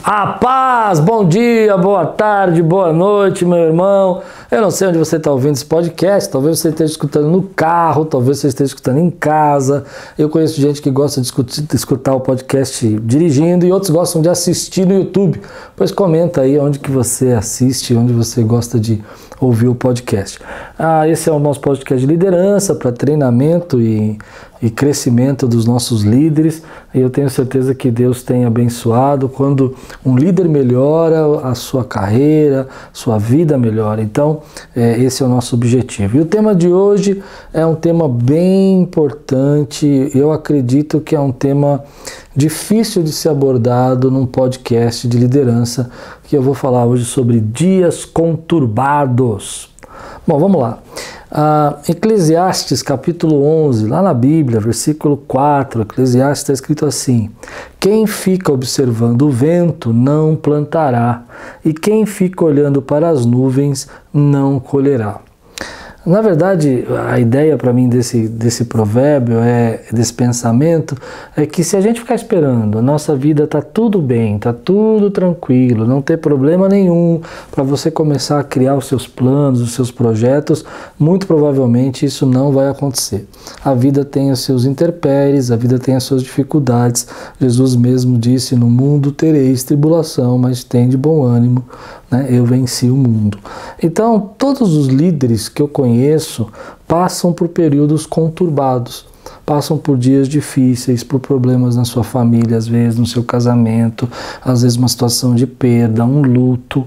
A paz, bom dia, boa tarde, boa noite, meu irmão. Eu não sei onde você está ouvindo esse podcast, talvez você esteja escutando no carro, talvez você esteja escutando em casa. Eu conheço gente que gosta de escutar o podcast dirigindo e outros gostam de assistir no YouTube. Pois comenta aí onde que você assiste, onde você gosta de ouvir o podcast. Esse é o nosso podcast de liderança para treinamento e crescimento dos nossos líderes, e eu tenho certeza que Deus tem abençoado. Quando um líder melhora, a sua carreira, sua vida melhora. Então, esse é o nosso objetivo. E o tema de hoje é um tema bem importante, eu acredito que é um tema difícil de ser abordado num podcast de liderança, que eu vou falar hoje sobre dias conturbados. Bom, vamos lá. Eclesiastes capítulo 11, lá na Bíblia, versículo 4, Eclesiastes está escrito assim: quem fica observando o vento não plantará, e quem fica olhando para as nuvens não colherá. Na verdade, a ideia para mim desse provérbio, desse pensamento, é que se a gente ficar esperando, a nossa vida está tudo bem, está tudo tranquilo, não tem problema nenhum para você começar a criar os seus planos, os seus projetos, muito provavelmente isso não vai acontecer. A vida tem os seus intempéries, a vida tem as suas dificuldades. Jesus mesmo disse: no mundo tereis tribulação, mas tende bom ânimo, né? Eu venci o mundo. Então, todos os líderes que eu conheço passam por períodos conturbados, passam por dias difíceis, por problemas na sua família, às vezes no seu casamento, às vezes uma situação de perda, um luto,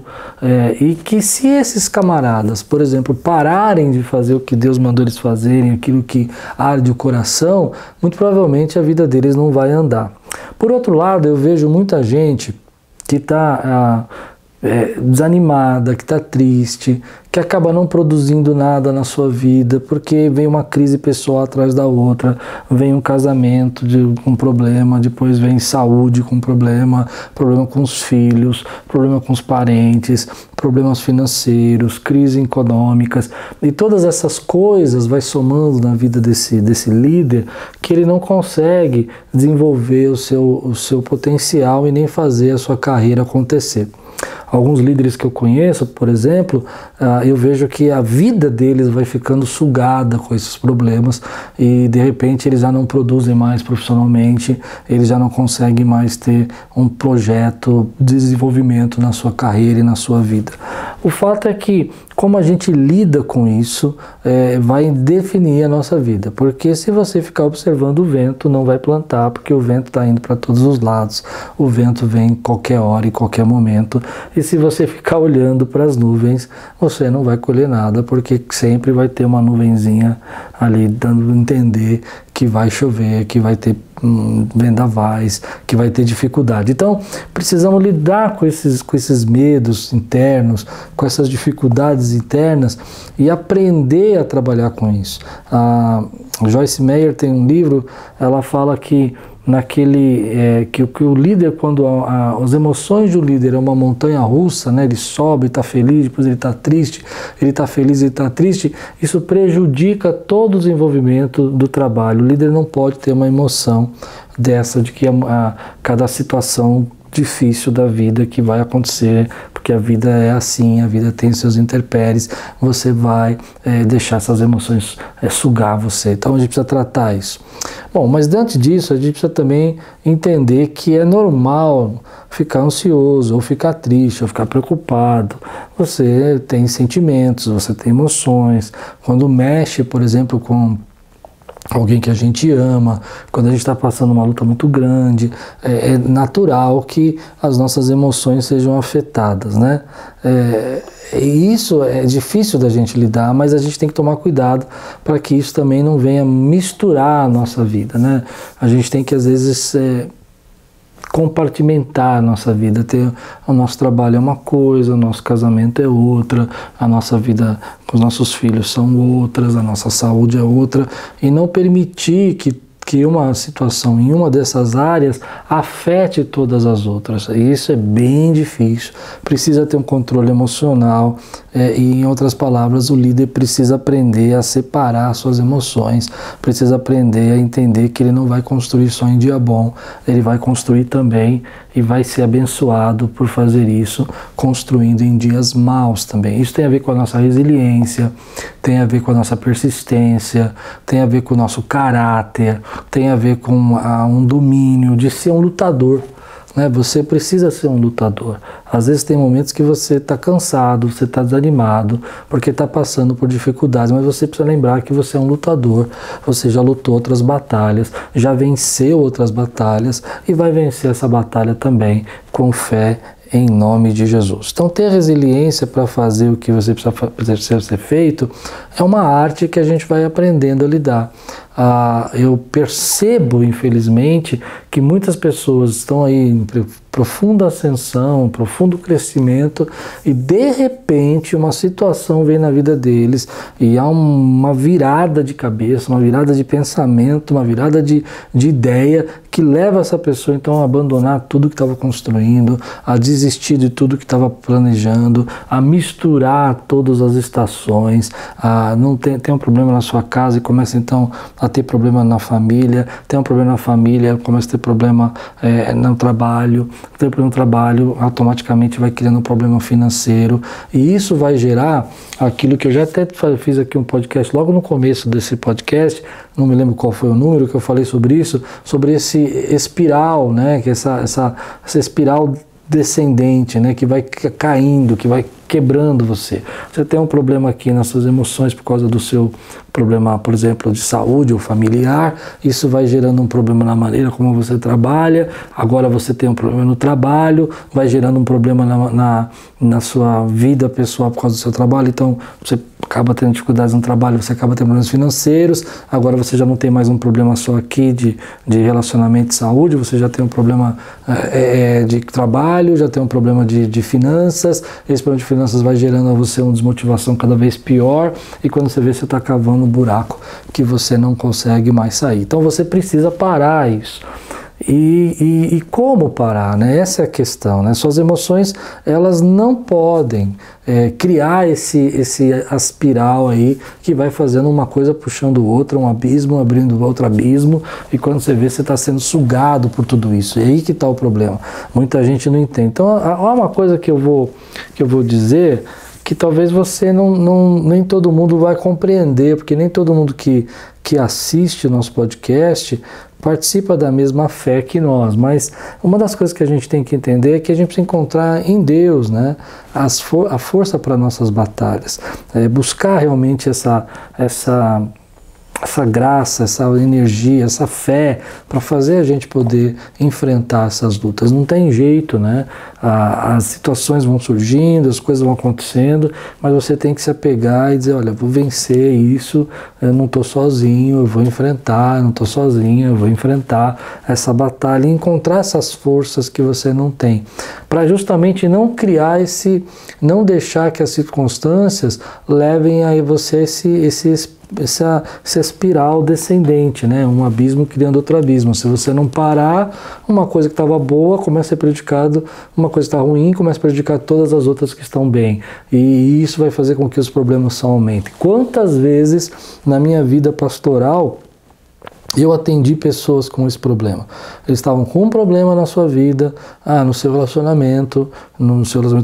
e que se esses camaradas, por exemplo, pararem de fazer o que Deus mandou eles fazerem, aquilo que arde o coração, muito provavelmente a vida deles não vai andar. Por outro lado, eu vejo muita gente que está desanimada, que está triste, que acaba não produzindo nada na sua vida, porque vem uma crise pessoal atrás da outra, vem um casamento com problema, depois vem saúde com problema com os filhos, problema com os parentes, problemas financeiros, crises econômicas, e todas essas coisas vai somando na vida desse líder, que ele não consegue desenvolver o seu potencial e nem fazer a sua carreira acontecer. Alguns líderes que eu conheço, por exemplo, eu vejo que a vida deles vai ficando sugada com esses problemas e de repente eles já não produzem mais profissionalmente, eles já não conseguem mais ter um projeto de desenvolvimento na sua carreira e na sua vida. O fato é que como a gente lida com isso vai definir a nossa vida, porque se você ficar observando o vento, não vai plantar, porque o vento está indo para todos os lados, o vento vem qualquer hora e qualquer momento, e se você ficar olhando para as nuvens, você não vai colher nada, porque sempre vai ter uma nuvenzinha ali dando a entender que vai chover, que vai ter vendavais, que vai ter dificuldade. Então, precisamos lidar com esses medos internos, com essas dificuldades internas e aprender a trabalhar com isso. A Joyce Meyer tem um livro, ela fala que que o líder, quando as emoções do líder é uma montanha russa, né, ele sobe, está feliz, depois ele está triste, ele está feliz, ele está triste, isso prejudica todo o desenvolvimento do trabalho. O líder não pode ter uma emoção dessa, de que cada situação difícil da vida que vai acontecer, porque a vida é assim, a vida tem seus intempéries, você vai deixar essas emoções sugar você. Então a gente precisa tratar isso. Bom, mas diante disso a gente precisa também entender que é normal ficar ansioso, ou ficar triste, ou ficar preocupado. Você tem sentimentos, você tem emoções. Quando mexe, por exemplo, com alguém que a gente ama, quando a gente está passando uma luta muito grande, é natural que as nossas emoções sejam afetadas, né? E isso é difícil da gente lidar, mas a gente tem que tomar cuidado para que isso também não venha misturar a nossa vida, né? A gente tem que, às vezes, compartimentar a nossa vida. O nosso trabalho é uma coisa, o nosso casamento é outra, a nossa vida com os nossos filhos são outras, a nossa saúde é outra, e não permitir que que uma situação em uma dessas áreas afete todas as outras. E isso é bem difícil. Precisa ter um controle emocional e, em outras palavras, o líder precisa aprender a separar suas emoções, precisa aprender a entender que ele não vai construir só em dia bom, ele vai construir também e vai ser abençoado por fazer isso, construindo em dias maus também. Isso tem a ver com a nossa resiliência, tem a ver com a nossa persistência, tem a ver com o nosso caráter, tem a ver com um domínio de ser um lutador. Você precisa ser um lutador. Às vezes tem momentos que você está cansado, você está desanimado, porque está passando por dificuldades, mas você precisa lembrar que você é um lutador, você já lutou outras batalhas, já venceu outras batalhas e vai vencer essa batalha também com fé em nome de Jesus. Então, ter resiliência para fazer o que você precisa ser feito é uma arte que a gente vai aprendendo a lidar. Eu percebo, infelizmente, que muitas pessoas estão aí em profunda ascensão, profundo crescimento e, de repente, uma situação vem na vida deles e há uma virada de cabeça, uma virada de pensamento, uma virada de ideia que leva essa pessoa, então, a abandonar tudo que estava construindo, a desistir de tudo que estava planejando, a misturar todas as estações, não tem um problema na sua casa e começa, então, a ter problema na família, tem um problema na família, começa a ter problema no trabalho, tem problema no trabalho, automaticamente vai criando um problema financeiro, e isso vai gerar aquilo que eu já até fiz aqui um podcast, logo no começo desse podcast, não me lembro qual foi o número que eu falei sobre isso, sobre esse espiral, né, que essa espiral descendente, né, que vai caindo, que vai quebrando você. Você tem um problema aqui nas suas emoções por causa do seu problema, por exemplo, de saúde ou familiar, isso vai gerando um problema na maneira como você trabalha, agora você tem um problema no trabalho, vai gerando um problema na sua vida pessoal por causa do seu trabalho, então você acaba tendo dificuldades no trabalho, você acaba tendo problemas financeiros, agora você já não tem mais um problema só aqui de relacionamento de saúde, você já tem um problema de trabalho, já tem um problema de finanças, esse problema de finanças vai gerando a você uma desmotivação cada vez pior, e quando você vê, você está cavando um buraco que você não consegue mais sair. Então você precisa parar isso. E como parar, né? Essa é a questão, né? Suas emoções, elas não podem criar essa espiral aí que vai fazendo uma coisa puxando outra, um abismo abrindo outro abismo, e quando você vê, você está sendo sugado por tudo isso. É aí que está o problema. Muita gente não entende. Então, há uma coisa que eu vou dizer que talvez você nem todo mundo vai compreender, porque nem todo mundo que assiste o nosso podcast participa da mesma fé que nós, mas uma das coisas que a gente tem que entender é que a gente precisa encontrar em Deus, né, a força para nossas batalhas, buscar realmente essa graça, essa energia, essa fé para fazer a gente poder enfrentar essas lutas. Não tem jeito, né? As situações vão surgindo, as coisas vão acontecendo, mas você tem que se apegar e dizer, olha, vou vencer isso, eu não estou sozinho, eu vou enfrentar, não estou sozinho, eu vou enfrentar essa batalha e encontrar essas forças que você não tem, para justamente não criar não deixar que as circunstâncias levem a você essa espiral descendente, né? Um abismo criando outro abismo. Se você não parar, uma coisa que estava boa começa a ser prejudicada, uma coisa que está ruim começa a prejudicar todas as outras que estão bem. E isso vai fazer com que os problemas só aumentem. Quantas vezes na minha vida pastoral eu atendi pessoas com esse problema. Eles estavam com um problema na sua vida, no seu relacionamento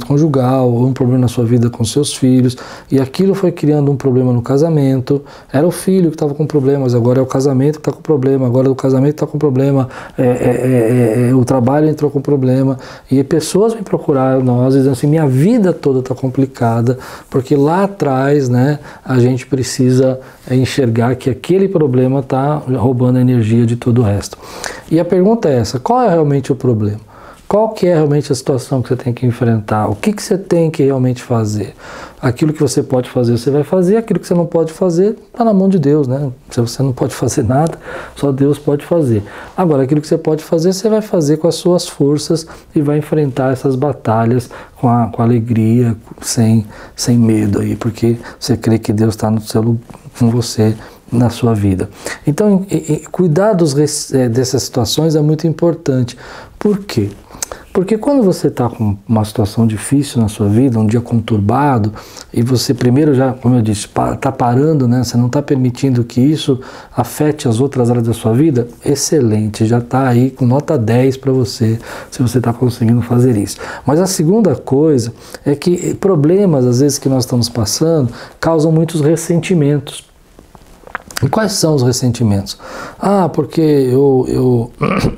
conjugal, ou um problema na sua vida com seus filhos, e aquilo foi criando um problema no casamento. Era o filho que estava com problemas, agora é o casamento que está com problema, agora é o casamento que está com problema, o trabalho entrou com problema, e pessoas vêm procurar nós dizendo assim, minha vida toda está complicada, porque lá atrás, né, a gente precisa enxergar que aquele problema está roubando a energia de todo o resto. E a pergunta é essa, qual é realmente o problema? Qual que é realmente a situação que você tem que enfrentar? O que você tem que realmente fazer? Aquilo que você pode fazer, você vai fazer. Aquilo que você não pode fazer, está na mão de Deus, né? Se você não pode fazer nada, só Deus pode fazer. Agora, aquilo que você pode fazer, você vai fazer com as suas forças e vai enfrentar essas batalhas com alegria, sem medo aí, porque você crê que Deus está com você na sua vida. Então, cuidar dessas situações é muito importante. Por quê? Porque quando você está com uma situação difícil na sua vida, um dia conturbado, e você primeiro já, como eu disse, está parando, né? Você não está permitindo que isso afete as outras áreas da sua vida, excelente, já está aí com nota 10 para você, se você está conseguindo fazer isso. Mas a segunda coisa é que problemas, às vezes, que nós estamos passando, causam muitos ressentimentos. E quais são os ressentimentos? Ah, porque eu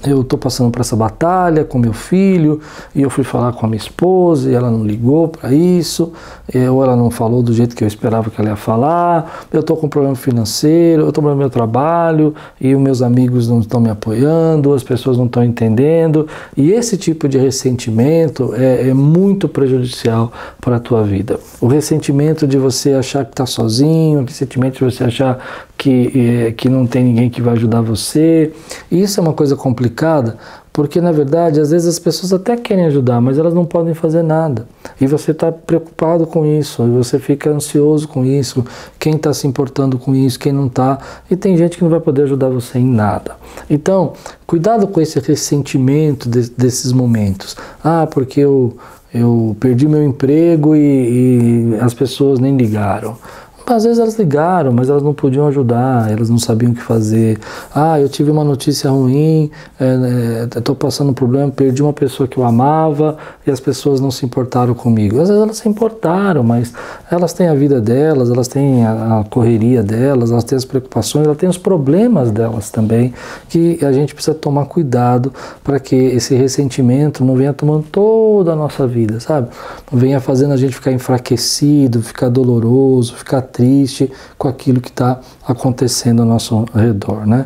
estou passando por essa batalha com meu filho, e eu fui falar com a minha esposa e ela não ligou para isso, ou ela não falou do jeito que eu esperava que ela ia falar, eu estou com problema financeiro, eu estou com meu trabalho, e os meus amigos não estão me apoiando, as pessoas não estão entendendo, e esse tipo de ressentimento é muito prejudicial para a tua vida. O ressentimento de você achar que está sozinho, o ressentimento de você achar que não tem ninguém que vai ajudar você. E isso é uma coisa complicada, porque na verdade às vezes as pessoas até querem ajudar, mas elas não podem fazer nada. E você está preocupado com isso, e você fica ansioso com isso, quem está se importando com isso, quem não está. E tem gente que não vai poder ajudar você em nada. Então, cuidado com esse ressentimento desses momentos. Ah, porque eu perdi meu emprego e as pessoas nem ligaram. Às vezes elas ligaram, mas elas não podiam ajudar, elas não sabiam o que fazer. Ah, eu tive uma notícia ruim, estou passando um problema, perdi uma pessoa que eu amava e as pessoas não se importaram comigo. Às vezes elas se importaram, mas elas têm a vida delas, elas têm a correria delas, elas têm as preocupações, elas têm os problemas delas também, que a gente precisa tomar cuidado para que esse ressentimento não venha tomando toda a nossa vida, sabe? Não venha fazendo a gente ficar enfraquecido, ficar doloroso, ficar triste com aquilo que está acontecendo ao nosso redor, né?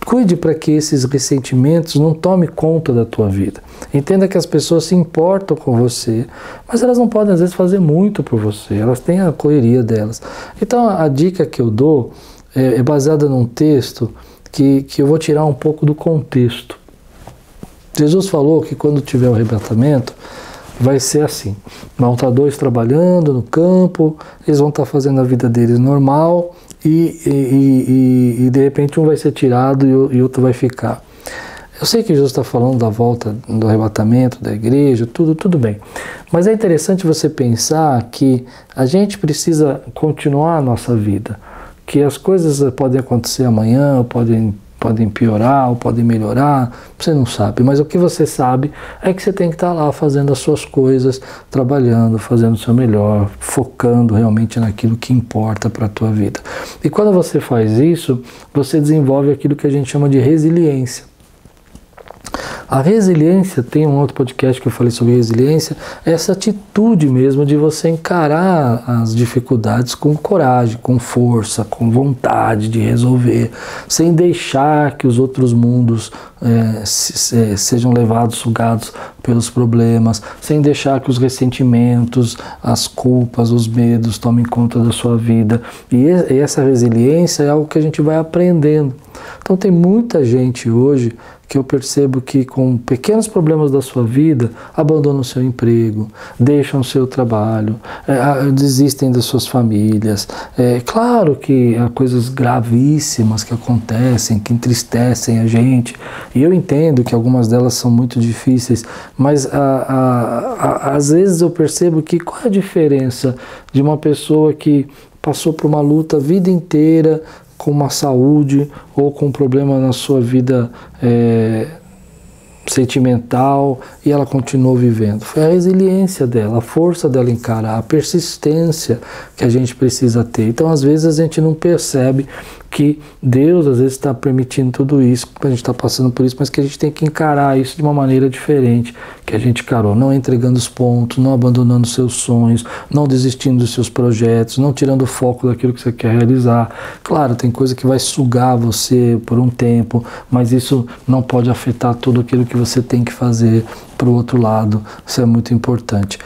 Cuide para que esses ressentimentos não tomem conta da tua vida. Entenda que as pessoas se importam com você, mas elas não podem às vezes fazer muito por você, elas têm a correria delas. Então a dica que eu dou é baseada num texto que eu vou tirar um pouco do contexto. Jesus falou que quando tiver o arrebatamento, vai ser assim, vão estar dois trabalhando no campo, eles vão estar fazendo a vida deles normal e de repente um vai ser tirado e outro vai ficar. Eu sei que Jesus está falando da volta do arrebatamento da igreja, tudo bem, mas é interessante você pensar que a gente precisa continuar a nossa vida, que as coisas podem acontecer amanhã, podem piorar ou podem melhorar, você não sabe, mas o que você sabe é que você tem que estar lá fazendo as suas coisas, trabalhando, fazendo o seu melhor, focando realmente naquilo que importa para a tua vida. E quando você faz isso, você desenvolve aquilo que a gente chama de resiliência. A resiliência, tem um outro podcast que eu falei sobre resiliência, é essa atitude mesmo de você encarar as dificuldades com coragem, com força, com vontade de resolver, sem deixar que os outros mundos sejam levados, sugados pelos problemas, sem deixar que os ressentimentos, as culpas, os medos tomem conta da sua vida. E essa resiliência é algo que a gente vai aprendendo. Então tem muita gente hoje que eu percebo que com pequenos problemas da sua vida, abandonam o seu emprego, deixam o seu trabalho, desistem das suas famílias. Claro que há coisas gravíssimas que acontecem, que entristecem a gente, e eu entendo que algumas delas são muito difíceis, mas às vezes eu percebo que qual é a diferença de uma pessoa que passou por uma luta a vida inteira, com uma saúde ou com um problema na sua vida sentimental e ela continuou vivendo? Foi a resiliência dela, a força dela encarar, a persistência que a gente precisa ter. Então, às vezes, a gente não percebe que Deus, às vezes, está permitindo tudo isso, que a gente está passando por isso, mas que a gente tem que encarar isso de uma maneira diferente que a gente encarou, não entregando os pontos, não abandonando seus sonhos, não desistindo dos seus projetos, não tirando o foco daquilo que você quer realizar. Claro, tem coisa que vai sugar você por um tempo, mas isso não pode afetar tudo aquilo que você tem que fazer para o outro lado. Isso é muito importante.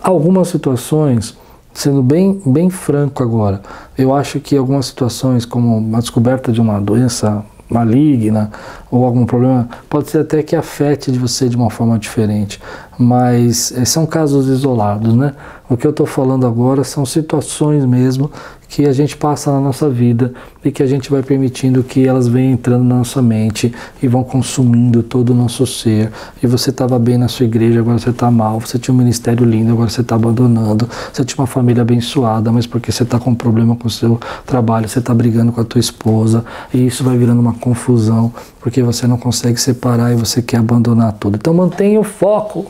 Algumas situações, sendo bem franco agora, eu acho que algumas situações, como uma descoberta de uma doença maligna ou algum problema, pode ser até que afete de você de uma forma diferente, mas são casos isolados, né? O que eu estou falando agora são situações mesmo que a gente passa na nossa vida e que a gente vai permitindo que elas venham entrando na nossa mente e vão consumindo todo o nosso ser. E você estava bem na sua igreja, agora você está mal. Você tinha um ministério lindo, agora você está abandonando. Você tinha uma família abençoada, mas porque você está com problema com o seu trabalho, você está brigando com a tua esposa, e isso vai virando uma confusão, porque você não consegue separar e você quer abandonar tudo. Então mantenha o foco.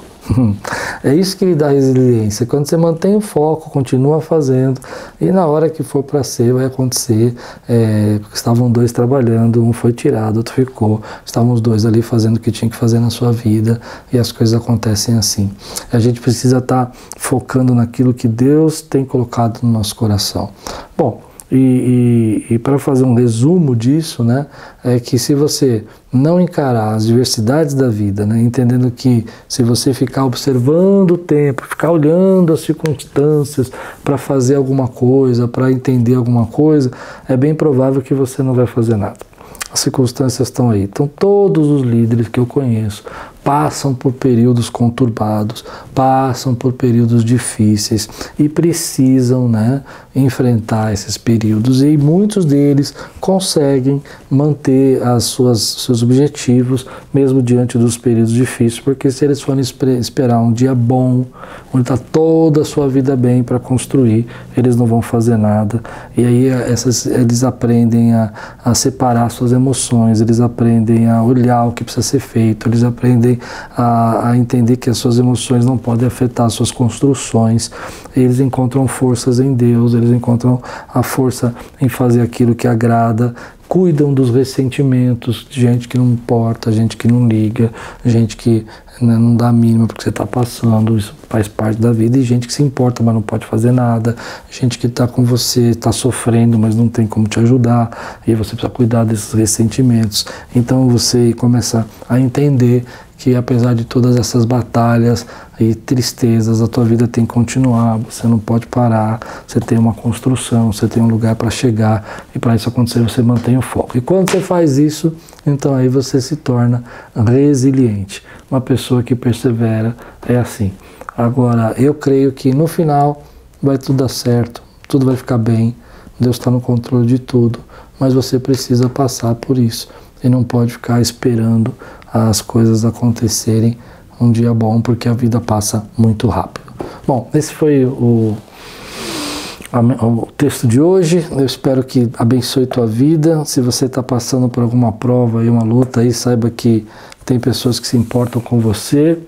É isso que lhe dá resiliência. Quando você mantém o foco, continua fazendo, e na hora que for para ser, vai acontecer. Estavam dois trabalhando, um foi tirado, outro ficou. Estavam os dois ali fazendo o que tinha que fazer na sua vida, e as coisas acontecem assim. A gente precisa estar focando naquilo que Deus tem colocado no nosso coração. Bom, e para fazer um resumo disso, né, é que se você não encarar as diversidades da vida, né, entendendo que se você ficar observando o tempo, ficar olhando as circunstâncias para fazer alguma coisa, para entender alguma coisa, é bem provável que você não vai fazer nada. As circunstâncias estão aí. Então todos os líderes que eu conheço passam por períodos conturbados, passam por períodos difíceis e precisam, né, enfrentar esses períodos, e muitos deles conseguem manter seus objetivos mesmo diante dos períodos difíceis, porque se eles forem esperar um dia bom, onde está toda a sua vida bem para construir, eles não vão fazer nada. E aí eles aprendem a separar suas emoções, eles aprendem a olhar o que precisa ser feito, eles aprendem a entender que as suas emoções não podem afetar as suas construções. Eles encontram forças em Deus, eles encontram a força em fazer aquilo que agrada, cuidam dos ressentimentos de gente que não importa, gente que não liga, gente que, né, não dá a mínima porque você está passando, isso faz parte da vida, e gente que se importa, mas não pode fazer nada, gente que está com você, está sofrendo, mas não tem como te ajudar, e você precisa cuidar desses ressentimentos. Então você começa a entender que apesar de todas essas batalhas e tristezas, a tua vida tem que continuar, você não pode parar, você tem uma construção, você tem um lugar para chegar, e para isso acontecer você mantém o foco. E quando você faz isso, então aí você se torna resiliente. Uma pessoa que persevera é assim. Agora, eu creio que no final vai tudo dar certo, tudo vai ficar bem, Deus está no controle de tudo, mas você precisa passar por isso e não pode ficar esperando as coisas acontecerem um dia bom, porque a vida passa muito rápido. Bom, esse foi o texto de hoje. Eu espero que abençoe tua vida. Se você está passando por alguma prova e uma luta aí, saiba que tem pessoas que se importam com você,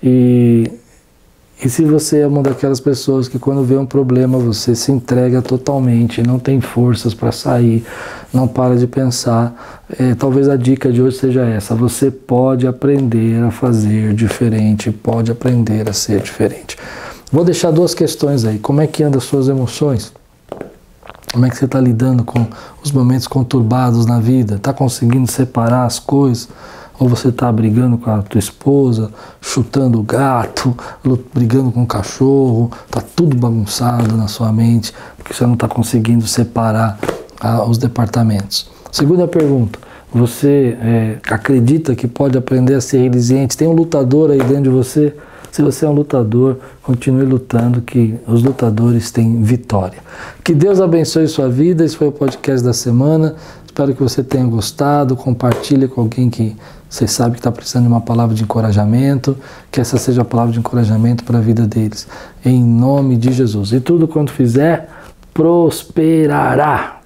e se você é uma daquelas pessoas que quando vê um problema você se entrega totalmente, não tem forças para sair, não para de pensar, talvez a dica de hoje seja essa: você pode aprender a fazer diferente, pode aprender a ser diferente. Vou deixar duas questões aí. Como é que andam as suas emoções? Como é que você está lidando com os momentos conturbados na vida? Está conseguindo separar as coisas? Ou você está brigando com a tua esposa, chutando o gato, brigando com o cachorro, está tudo bagunçado na sua mente, porque você não está conseguindo separar os departamentos. Segunda pergunta: você acredita que pode aprender a ser resiliente? Tem um lutador aí dentro de você? Se você é um lutador, continue lutando, que os lutadores têm vitória. Que Deus abençoe sua vida. Esse foi o podcast da semana. Espero que você tenha gostado. Compartilhe com alguém que você sabe que está precisando de uma palavra de encorajamento. Que essa seja a palavra de encorajamento para a vida deles. Em nome de Jesus. E tudo quanto fizer, prosperará.